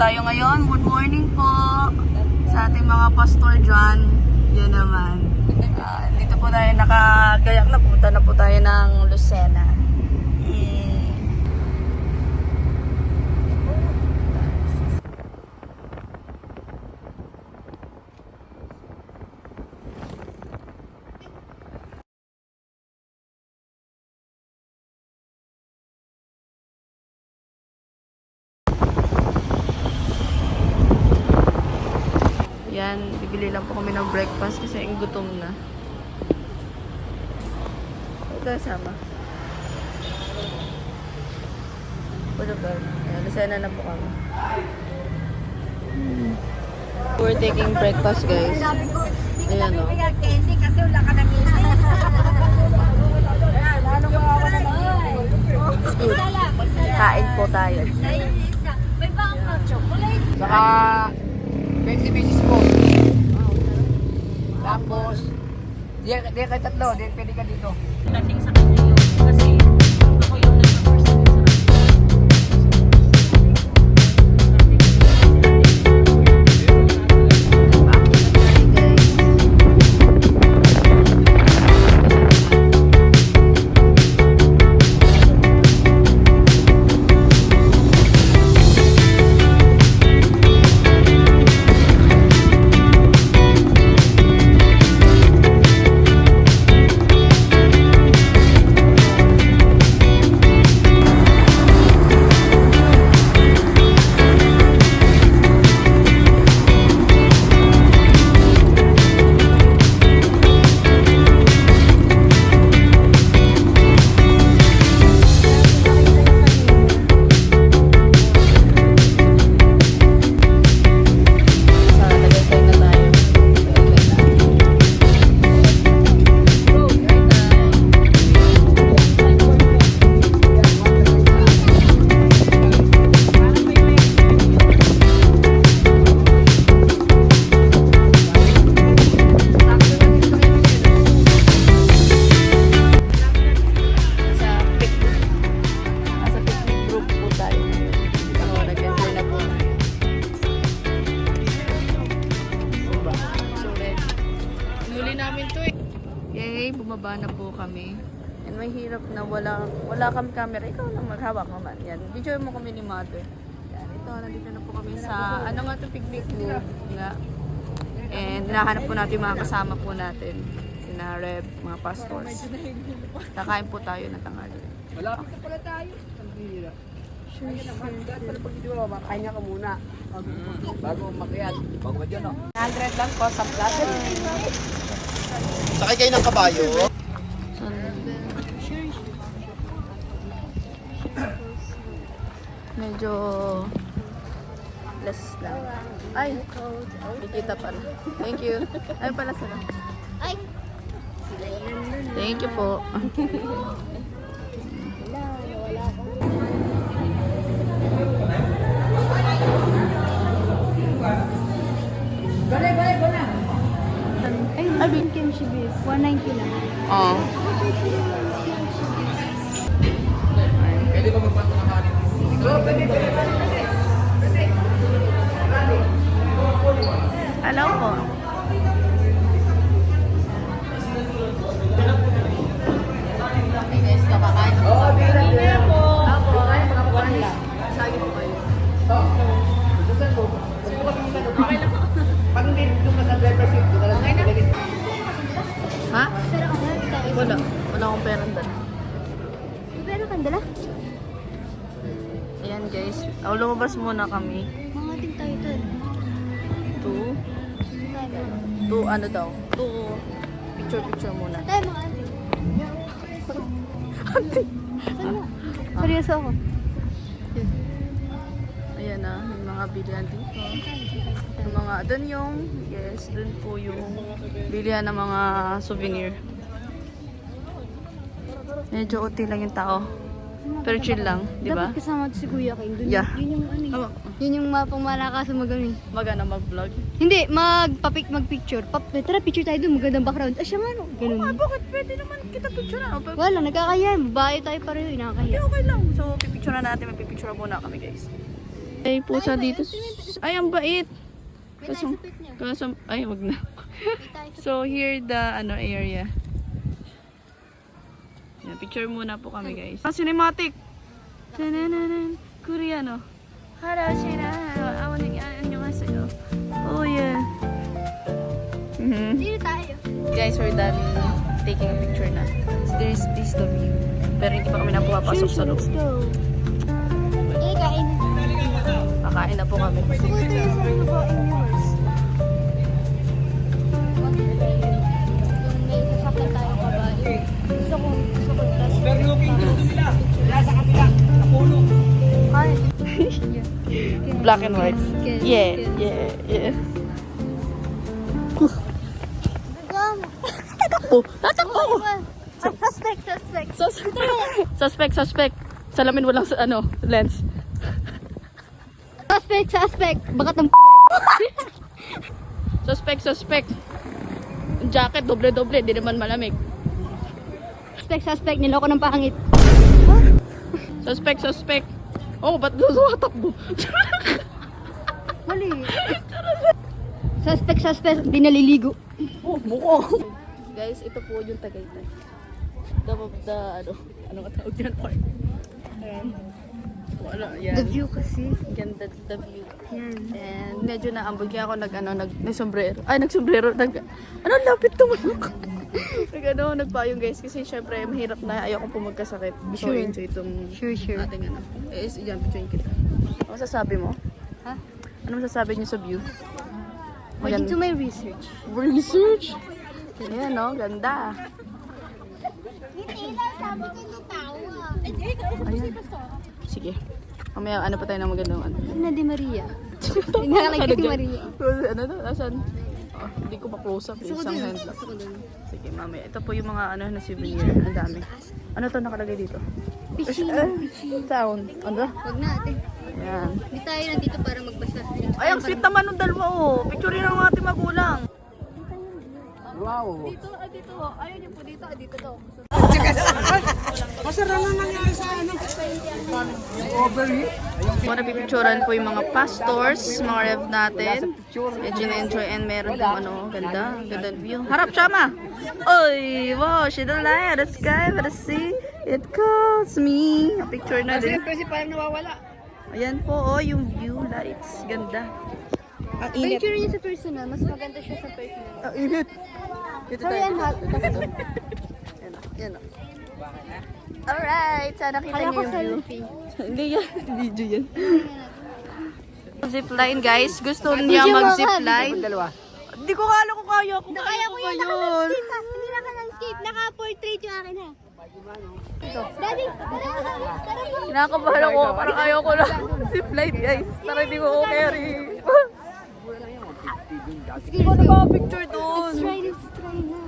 tayo ngayon. Good morning po sa ating mga pastor dyan. Yan naman. Dito po tayo nakagayak na. Punta na po tayo ng Lucena. Yan, bibili lang po kami ng breakfast kasi ang gutom na. Ito sama. Pulugan. Ayan, Lucena na po kami. We're taking breakfast, guys. Ayan o. Kasi wala ka nang Kain po tayo. May baka chocolate. Saka 20 pieces po. Tapos, di kayo tatlo, di pwede ka dito. Dating sa kanya yun. Kasi ako yung nagpa-first sa kanya. Bumaba na po kami. And may hirap na wala kami camera. Ikaw lang maghawak naman. Yan. Video mo kami ni mother. Yan. Ito, nandito na po kami sa ano nga ito, picnic group nga. And nahanap po natin mga kasama po natin. Sina Reb, mga pastors. Kakain po tayo ng tanghali. Wala pa pala tayo. Ang bihira. Kain ka muna. Bago makiat. Bago ba dyan, no? 100 lang po sa plaza. Sakay kayo ng kabayo. Medyo less lang. Ay, kikita pala. Thank you. Ay pala sila. Ay! Thank you po. Ay, kimchi beef. 190 lang. Oo. Pwede ba magpato ng kanin? Pwede. Hello po. Hey guys, kakakain. Oo, bihira po. Ako, Kain mga kapanin lang. Sagi po kayo. Susan po. Okay lang. Pag hindi doon ka sa driver seat, doon ka lang. Okay na. Ha? Wala. Wala akong perang dala. May pera kang dala? Ayan guys. Lumabas muna kami. Mga ating tayo doon. To ano daw? To picture muna. Tayo mga ating. Ating? Saan mo? Seryoso ako. Ayan na. May mga bilihan dito. Yung mga, dun yung, yes, dun po yung bilihan ng mga souvenir. Medyo uti lang yung tao. Pero chill lang, di ba? Dapat kasama si Kuya King. Dun, Yeah. Yun yung ano Tama. Yun yung mapang malakasan magaling. Magana mag-vlog. Hindi, magpicture. Tara, picture tayo doon. Magandang background. Ah, siya nga no. Ganun. Bakit pwede naman kita picture na? Wala, nagkakaya. Babae tayo pareho. Nakakaya. Okay lang. So, pipicture na natin. Magpipicture muna kami guys. Ay, pusa dito. Ay, ang bait. May tayo sa pet niya. Ay, wag na. May tayo sa So, here the area. Yan, picture muna po kami, guys. Cinematic! Tanananan. Koreano. Harashina. Awan yung asayo. Oh, yeah. Dito tayo. Guys, we're done taking a picture na. So, there is this the view. Pero hindi pa kami na pumapasok sa loob. go. Eh, kain na. Kakain na po kami. Gusto ko ito yung sa babaeng viewers. Yung may sasakyan tayo kabayo. Gusto ko Hi. Black and white. Good, Yeah, good. yeah. Gagam. Tatakbo! Suspect. Suspect. Salamin walang lens. Suspect. Bakat ng Suspect. Jacket, doble-doble. Di naman malamig. Suspect. Niloko ng pangit. Suspect. Oh, ba't doon takbo? Mali. Suspect. Di naliligo. Oh, mukha. Guys, ito po yung Tagaytay. Ano ka tawag yan? Park. Ayan. Wala, yan. The view kasi. Ganda the view. Yan. And medyo naambog kaya ako nag-sombrero. Lapit tumalok. Nagpayong guys kasi syempre mahirap na ayoko po magkasakit. So Sure. enjoy itong Sure. ating yan, picturein kita. Ano masasabi mo? Ha? Ano masasabi niyo sa view? According to my research. Research? Ayan no, ganda. Ayan. Sige. Mamaya pa tayo ng magandang Na di Maria. Nakalagay si Maria. Ano to? Asan? Hindi ko pa-close up. Isang hand lang. Gusto ko dun. Sige, mamaya. Ito po yung mga na souvenir. Ang dami. Ano to nakalagay dito? Fishing. Sound. Ano? Wag na ate. Ayan. Hindi tayo nandito para magbasa. Ay, ang sweet naman ng dalawa oh. Picturein ng mga ating magulang. Wow. Dito. Ayaw niyo po dito. Dito to. Mga napipicturan po yung mga pastors, mga rev natin. Medyo na-enjoy and meron yung ganda view. Harap Chama! Oy, wow, she don't lie at the sky, but the sea, it calls me. Picture na din. Kasi parang nawawala. Ayan po, oh, yung view lights. Ganda. Ang init. Picture niya sa personal. Mas maganda siya sa personal. Ang init. Dito Sorry, tayo. I'm hot. Yan o. Alright, sana kita Kala niyo ko yung view. selfie. Hindi yan, video yan. Zipline guys, gusto Video niya mo, mag-zipline. Dalawa. Hindi ko kala ko kaya ko. Kaya ko yan. yun. Hindi naka-landscape. Naka-portrait yung akin ha. Daddy, tara po. Kinakabahan ako, parang ayaw ko lang. Zipline guys, para hindi ko ko carry. Sige, Ano ba picture Let's doon? try na.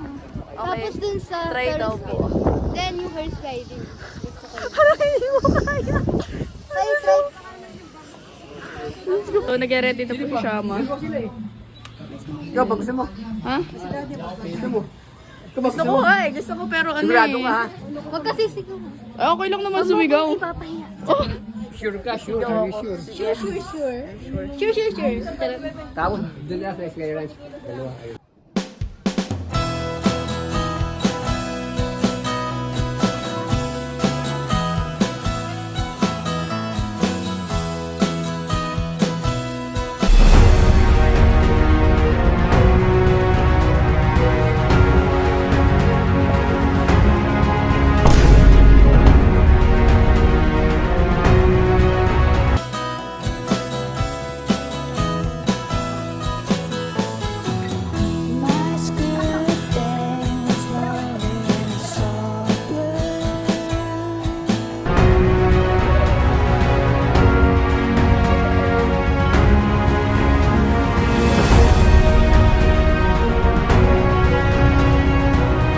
Okay. Tapos dun sa Try daw Ferris po. wheel. Then yung horse riding. Gusto ko yun. Parang hindi ko kaya. Try. So, nag-ready na po si Shama. Ikaw ba gusto mo? Ha? Gusto mo? Gusto ko nga eh. Gusto ko pero ano Sigurado eh. ka ha? Huwag kasi sigaw. Ay, okay lang naman sumigaw. Ipapahiya. Oh. Sure ka, sure. Are you sure? Sure. Tapos, doon na sa Sky Ranch. Dalawa. Ayun.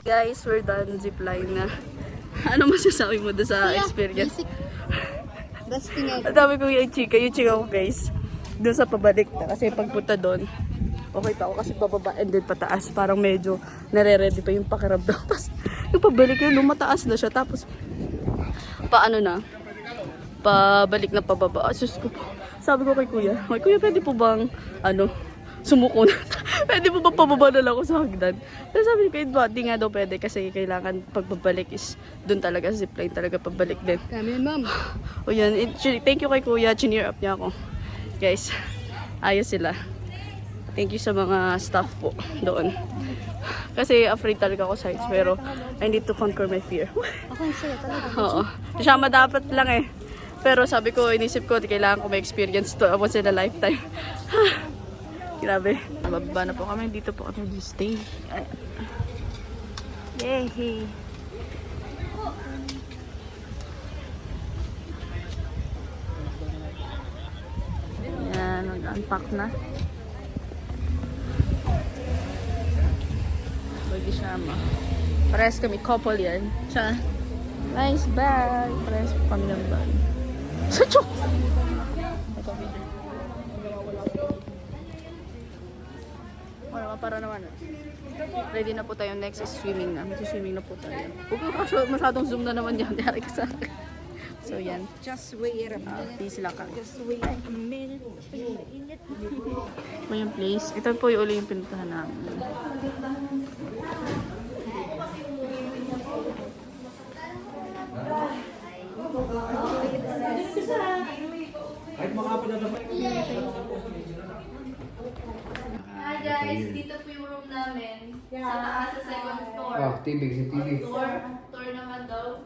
Guys, we're done zipline na. Ano masasabi mo doon sa experience? Best thing ever. Ang dami ko yung chika ko guys. Doon sa pabalik na. Kasi pagpunta doon, okay pa ako kasi pababa and then pataas. Parang medyo nare-ready pa yung pakiramdam. Tapos yung pabalik yun, lumataas na siya. Tapos paano na? Pabalik na pababa. Asus ko po. Sabi ko kay kuya, kuya, pwede po bang, sumuko na? Pwede po bang pababa na lang ako sa hagdan? Tapos sabi ko, di nga daw pwede kasi kailangan pagbabalik is doon talaga sa zipline talaga pabalik din. Kami ma'am. O yan, thank you kay kuya, chineer up niya ako. Guys, ayos sila. Thank you sa mga staff po doon. Kasi afraid talaga ako sa heights, pero I need to conquer my fear. Ako yung saya talaga. Oo. Siya dapat lang eh. Pero sabi ko, inisip ko, kailangan ko ma-experience to once in a lifetime. Grabe. Bababa na po kami. Dito po kami stay. Yay! Yan, nag-unpack na. Pwede siya parehas kami, couple yan. Siya, nice bag. Parehas kami ng bag. Sa chok! Wala, para naman. Ready na po tayo. Next is swimming na. Mag-swimming na po tayo. Huwag ko kasi masyadong zoom na naman yan. Dari ka sa akin. So yan. Just wait a minute. Peace lang kami. Just wait a minute. Ito yung place. Ito po yung uli yung pinuntahan namin. Hi guys, dito po yung room namin. Sa taas sa second floor. Oh, TV, si TV. Tour naman daw.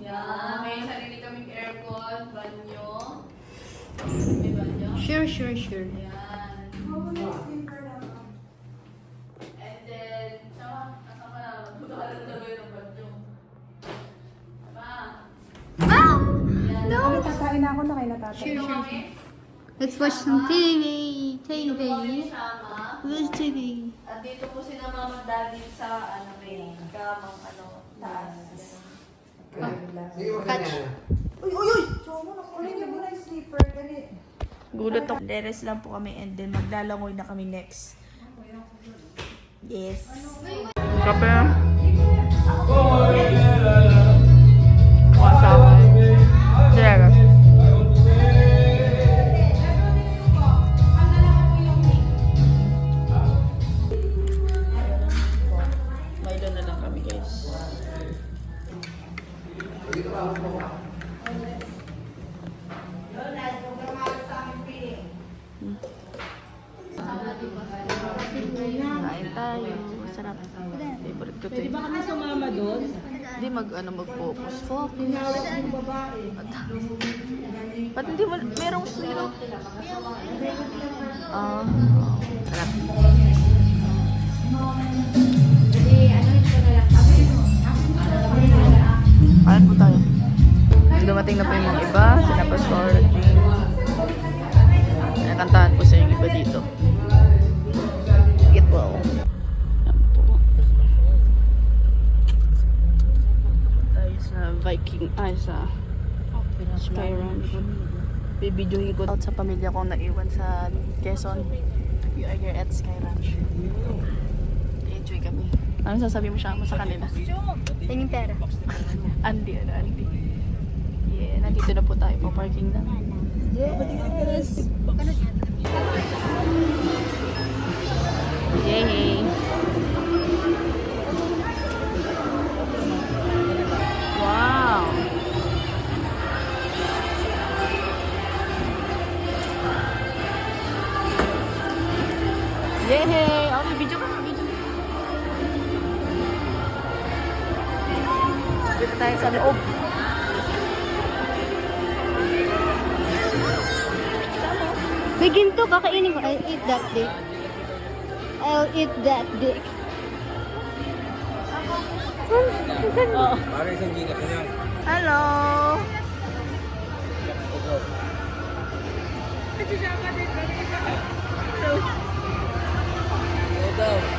Yan. May sarili kaming aircon, banyo. May banyo. Sure. Yan. And then, nasama na. Magkakaroon na tayo ng banyo. Diba? No! Kakain ako na kayo natatay. Dito kami. Let's watch some TV. Dito po kami sama. Where's TV? At dito po sila mama daddy sa may kamang taas. Sige, magkanya. Uy! So, nakunin niyo muna yung sleeper. Dali. Gulat ako. Deres lang po kami and then maglalangoy na kami next. Yes. Kape. Wasa ako. Talaga. Milo na lang kami guys. Kain tayo. Sarap. Favorite ko to. Pwede ba kami sumama doon? Hindi mag-focus. Focus. Ba't hindi mo, merong sino? Sarap. Kain po tayo. Dumating na po yung mga iba. Sila pa Scarlett. Nakantahan po sa yung iba dito. Get wow. Yan po. Tayo sa Viking. Sa Sky Ranch. Bibidyohin ko out sa pamilya kong naiwan sa Quezon. You are here at Sky Ranch. Enjoy kami. Ano sasabi mo siya sa kanila? Tingin pera. Andy. Yeah, nandito na po tayo. Pa-parking na. Yes! Yay! Wow! Yay! Okay, video ka. Dito tayo sa loob. May ginto, kakainin ko. I'll eat that dick. I'll eat that dick. Hello!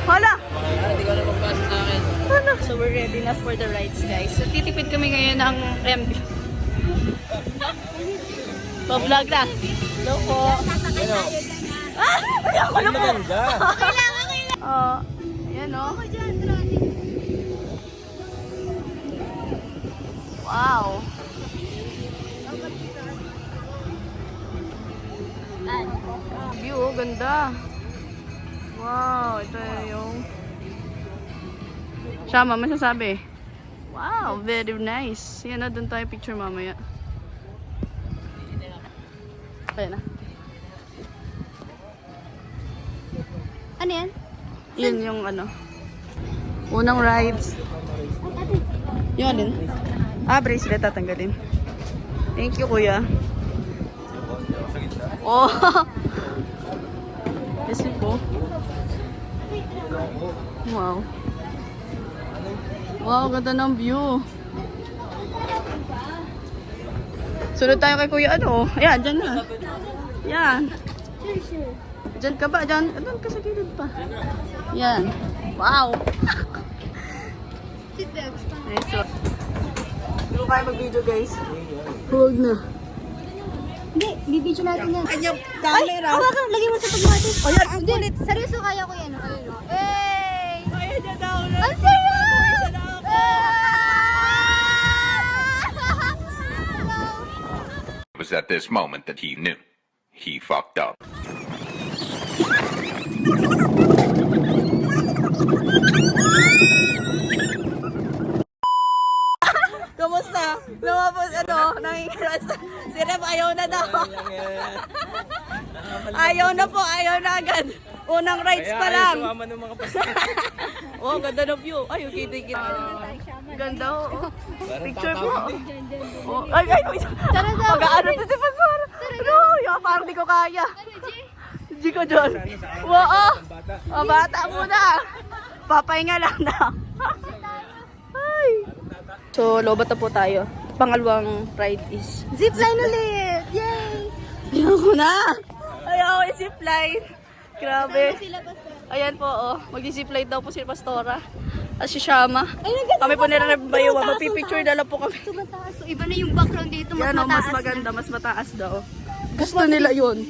Hala! Hindi ko na magpasa sa akin. Hala! So we're ready na for the rides guys. So titipid kami ngayon ng MB. Pa-vlog na. Hello po. Ayoko na po. Ayan o. Wow. ganda. Wow, ito yung... Shama, masasabi. Wow, very nice. Yan na, doon tayo picture mamaya. Ayan na. Ano yan? Yun yung ano. Unang rides. Yung alin? Bracelet tatanggalin. Thank you, kuya. Oh! Kasi po. Wow. Wow, ganda ng view. Sunod tayo kay kuya ano. Ayan, dyan na. Yan. Dyan ka ba? Dyan. Doon ka sa gilid pa. Yan. Wow. Sit down. Nice one. Hindi ko kaya mag-video, guys. Huwag na. Hindi, bibidyo natin yan. Kanyang camera. Ay, hawakan, lagay mo sa pagmatis. O yan, ang Hindi, seryoso kaya ko yan. Ayun o. Hey! Ayan niya daw. Ang saya! It was at this moment that he knew. He fucked up. Kamusta? Lumabas ano? Nangingiras. Si Rem ayaw na daw. Ayaw na po, ayaw na agad. Unang rides pa lang. Oh, ganda ng view. Ay, okay, thank you. Ganda, oh. Picture po. Oh, ay, ay, ay. Pag-aano to si Pastor. Ano? Yung parang di ko kaya. Hindi ko dyan. Wow. Oh, bata muna. Papahinga lang na. Ay. So, lobat na po tayo. Pangalawang ride is Zipline ulit! Yay! ayaw ko na. Ayaw ko i-zipline. Grabe. Sila basta. Ayan po, oh. Mag-zipline daw po si Pastora. At si Shama. Kami po nire-rebayuan. Magpipicture na lang po kami. Ito mataas. So, iba na yung background dito. Mas Yan, oh, mataas mas maganda. Mas mataas daw. Gusto nila yun.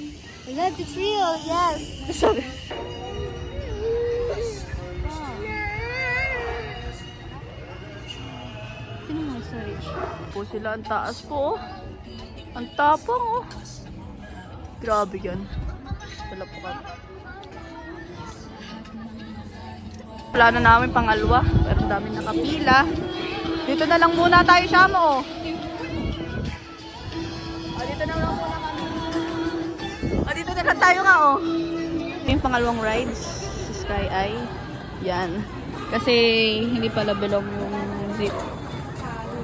I love the thrill. Yes. Sabi. Sino mo? Sorry. Po sila ang taas po, oh. Ang tapang, oh. Grabe yan. Wala po kami. Plano namin pangalawa, pero ang daming nakapila. Dito na lang muna tayo, Shamo, oh. Dito na lang muna kami. Dito na lang tayo nga, oh. Yung pangalawang rides sa Sky Eye. Yan. Kasi hindi pala belong yung zip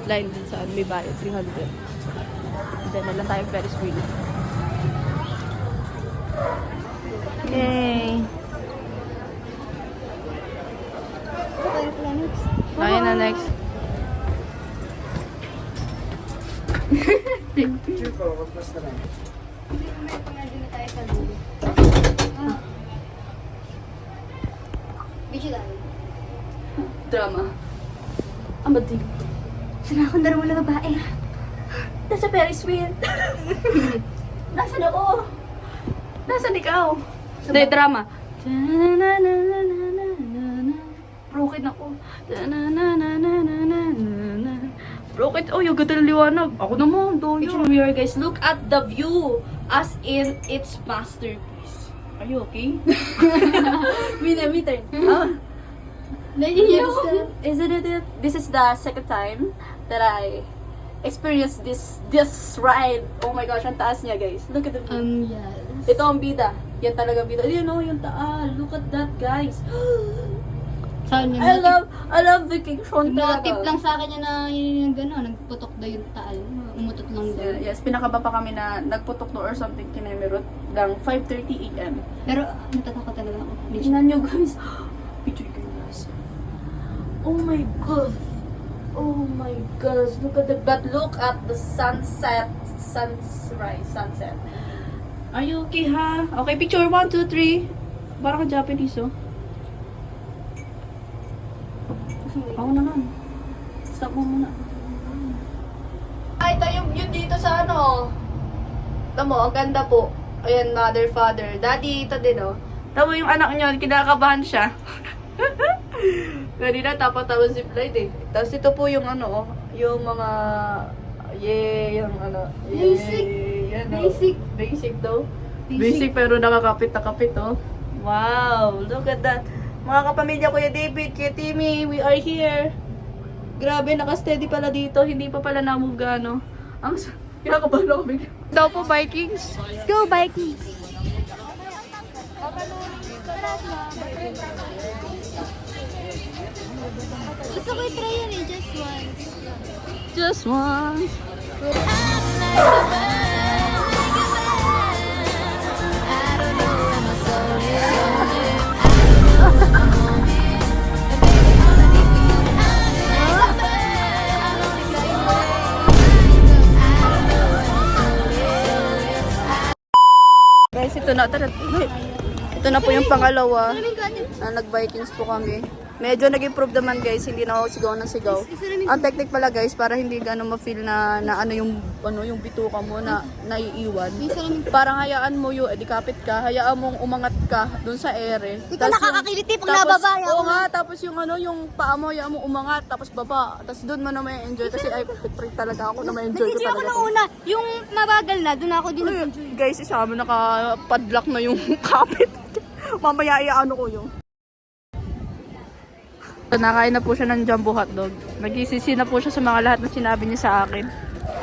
line din saan may bayad, 300. Then na lang tayo Ferris wheel. Yay! Okay, planets. Ayun na next. Video tayo. Drama. Ang bading. Sila akong dalawa na babae. Nasa Ferris wheel. Nasaan ako? Nasaan ikaw? Hindi, drama. Broken ako. Broken. Oh, yung ganda ng liwanag. Ako naman, doyo. Mirror, guys. Look at the view. As in, its masterpiece. Are you okay? Me turn. Isn't it? This is the second time that I experienced this ride. Oh my gosh, ang taas niya, guys. Look at the view. Yes. Ito ang bida. Yan talaga bida. You know, yung taal. Look at that, guys. Saan yun? I love vacation Mga tip talaga. lang sa akin na yun yung gano'n, nagputok daw yung taal. Umutot lang daw. Yes, pinakaba pa kami na nagputok no or something kinamirot ng 5:30 AM. Pero natatakot talaga ako. Tingnan nyo, guys. Picture ko guys. Oh my god. Oh my gosh. Look at the but look at the sunset. Sunset. Are you okay, ha? Okay, picture 1, 2, 3. Parang ka Japanese, oh. Ako naman. Stop mo muna. Ay, ito yung view dito sa ano. Tamo, ang ganda po. Ayan, mother, father. Daddy, ito din, oh. Tamo yung anak niya, kinakabahan siya. Kanina, tapos zipline eh. Tapos ito po yung ano, oh. Yung mga, yung ano. Basic. Yan, oh. Basic. Basic daw. Basic pero nakakapit na kapit, oh. Wow, look at that. Mga kapamilya, Kuya David, Kuya Timmy, we are here. Grabe, naka-steady pala dito. Hindi pa pala namuga, no? Ang kinakabahan ako bigla. Daw po, Vikings. Let's go, Vikings! Gusto ko i-try yun eh, just once. Just once. Guys, ito na. Tara. Ito na po yung pangalawa na nag-Vikings po kami. Medyo nag-improve naman guys, hindi na ako sigaw ng sigaw. Ang technique pala guys, para hindi gano'n ma-feel na ano yung bituka mo na naiiwan. Parang hayaan mo yung edikapit ka, hayaan mong umangat ka dun sa ere. Hindi ka nakakakiliti pag nababa. Oo nga, tapos yung yung paa mo, hayaan mo umangat, tapos baba. Tapos dun mo na may enjoy kasi ay freak talaga ako na may enjoy ko Nag-enjoy ako talaga. ng una. Yung mabagal na, doon ako din nag-enjoy. Guys, isa mo naka-padlock na yung kapit. Mamaya iaano ko yung. Nakain na po siya ng jumbo hotdog. Nag-isisi na po siya sa mga lahat na sinabi niya sa akin.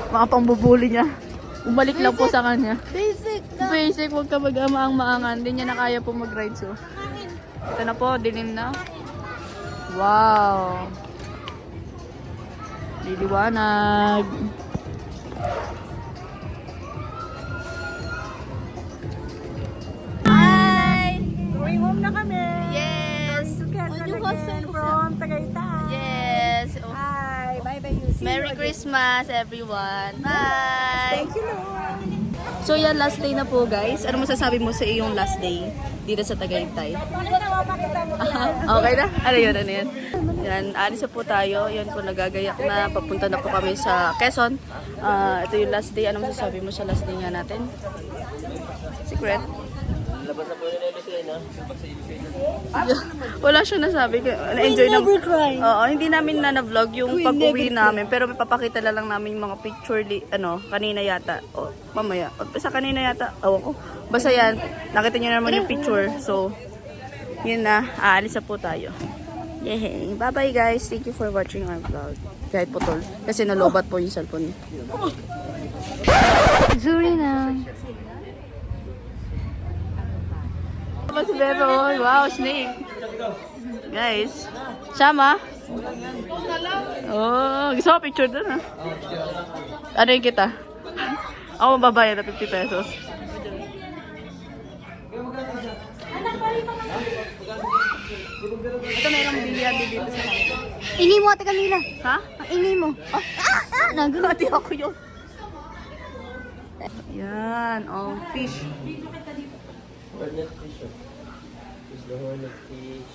Mga pambubuli niya. Umalik lang po sa kanya. Basic na. Basic, huwag ka mag-amaang-maangan. Hindi niya na kaya po mag-ride so. Ito na po, dilim na. Wow. Liliwanag. Hi! Going home na kami. Yes! From Tagaytay. Yes! Oh. Hi! Bye-bye you. See Merry you again. Christmas everyone! Bye! Thank you, Lord. So yan, last day na po guys. Ano masasabi mo sa iyong last day dito sa Tagaytay? Okay na? Ano yun? Ano yun? Yan, alis na po tayo. Yan po, nagagayak na. Papunta na po kami sa Quezon. Ito yung last day. Ano masasabi mo sa last day nga natin? Secret? Labas na po yung LSA, no? Wala siyang nasabi. Na-enjoy na. Never try. Oo, hindi namin na-vlog yung pag-uwi namin. Pero may papakita na lang namin yung mga picture, kanina yata. O, mamaya. O, basta kanina yata. Awa ko. Basta yan, nakita niyo naman yung picture. So, yun na. Aalis na po tayo. Yay! Bye-bye guys. Thank you for watching our vlog. Kahit putol. Kasi nalobat po yung cellphone niya. Zuri na. Si Bebo. Wow, snake. Guys. Sama? Oh, gusto ko picture dun ha. Ano yung kita? Ako mababayad na 50 pesos. Ito mayroong bilyard dito sa kanila. Ini mo, Ate Camila. Ha? Ini mo. Nagulo. Pati ako yun. Yan. Oh, fish. Hornet fish, oh. Is the hornet fish.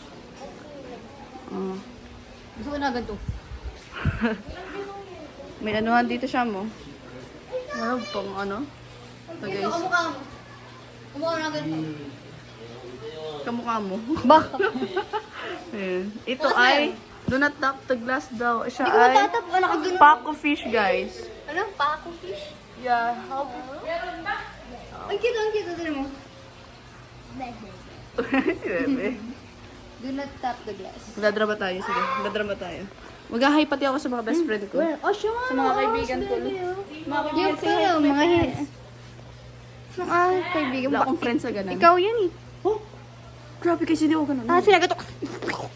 Oh. Gusto ko na ganito. May anuhan dito siya mo. Ano pang ano? Ito guys. Kamukha mo. Kumukha na ganito. Kamukha mo. Ba? Ayan. Ito ay do not tap the glass daw. Siya Hindi ko ay matatap. Wala ka ganun. Paco fish guys. Ano? Paco fish? Yeah. Ang cute, ang cute. Tignan mo. Si Bebe. Do not tap the glass. Magdadrama tayo. Sige. Magdadrama tayo. Mag-hi pati ako sa mga best friend ko. Oh, siya nga. Sa mga kaibigan ko. Mga kaibigan Yung kayo, mga kaibigan. Wala akong friends sa ganun. Ikaw yan eh. Oh! Grabe kasi hindi ako ganun. Sinagot ako.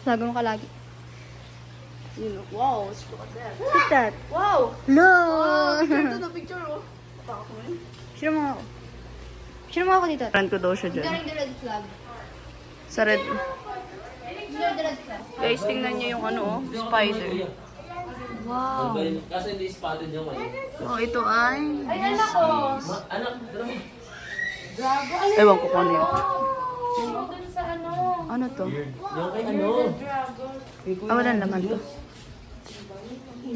Sinagot mo ka lagi. Wow, look at that. Look at that. Wow! No! Ito na picture oh. Sino mo ako? Sino mo ako dito? Friend ko daw siya dyan. Galing the red flag. Sa red. Galing the red flag. Guys, tingnan niyo yung spider. Wow. Kasi hindi spotted yung ngayon. Oh, ito ay... Anak, tara mo. Ewan ko kung ano yun. Ano to? Yung kay ano? Ah, walang laman to.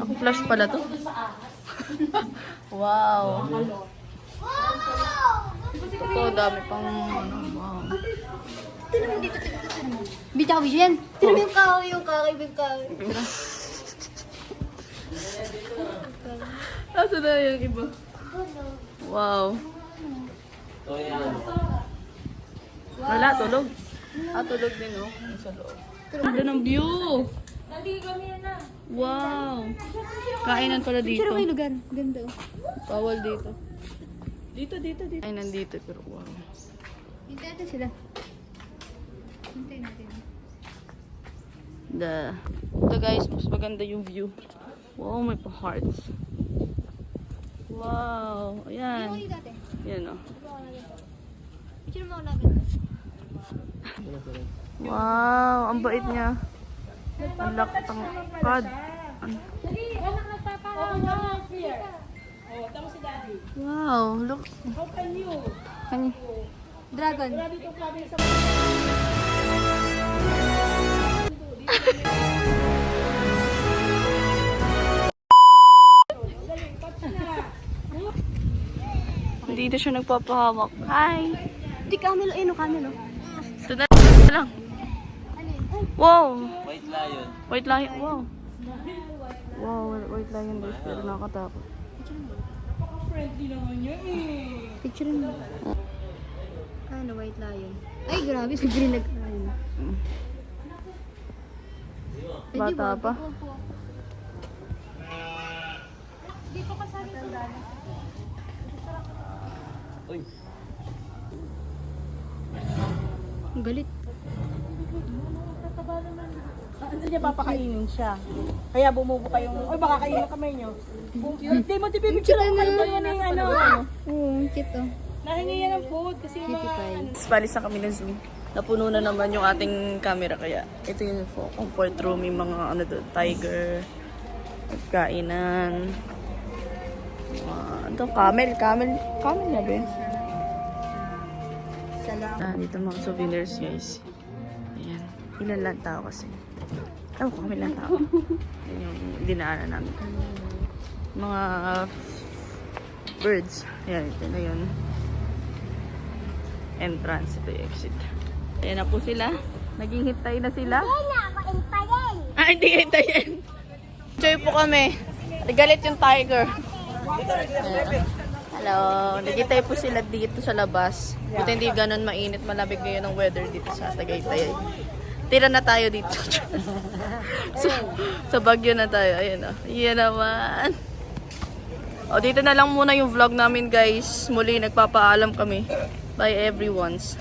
Ako flash pala to. Wow. Ito, dami pang ano. Wow. Tignan mo dito, tignan mo. Bita ka, Vision. Tignan mo yung kahoy, yung kahoy. Nasaan na yung iba? Wow. Ito yan. Wala, tulog. Tulog din, oh. Sa loob. Ganda ng view. Wow. Kainan pala dito. Pero may lugar. Ganda. Bawal dito. Dito. Ay, nandito. Pero wow. Hintayin natin sila. Hintayin natin. Ito guys, mas maganda yung view. Wow, may pa-hearts. Wow. Ayan. Yung dati. Yan, oh. Picture mo ako namin. Wow, ang bait niya. Ang laktangkad. Wow, look. Dragon. Dito siya nagpapahawak. Hi! Di camel. Ayun, camel. Ito na lang. Wow! White lion. White lion. Wow. Wow, white lion guys. Pero nakakatakot. Picture mo. Ano, white lion. Ay, grabe. Sa green nag-lion. Bata pa. Dito ka sa akin. Uy. Ang galit. Ano niya papakainin siya? Kaya bumubuka yung, oy baka kainin yung kamay niyo. Hindi mo tipipicture ang kayo yan yung ano. Oo, cute oh. Nahingi yan ng food kasi yung mga ano. Palis na kami ng zoo. Napuno na naman yung ating camera kaya ito yung comfort room, yung mga ano doon, tiger, kainan. Ito, camel na ba? Dito mga souvenirs guys. Ayan. Ilan lang tao kasi. Kami lang tao. Yan yung dinaanan namin. Mga birds. Ayan, ito na yun. Entrance, ito yung exit. Ayan na po sila. Naging hintay na sila. Hindi hintayin. Enjoy po kami. Nagalit yung tiger. Ayan. Hello. Nagintay po sila dito sa labas. Buti hindi ganun mainit. Malabig ngayon ang weather dito sa Tagaytay. Tira na tayo dito. sa Baguio na tayo. Ayan o. Ayan naman. O, dito na lang muna yung vlog namin guys. Muli nagpapaalam kami. Bye everyone's.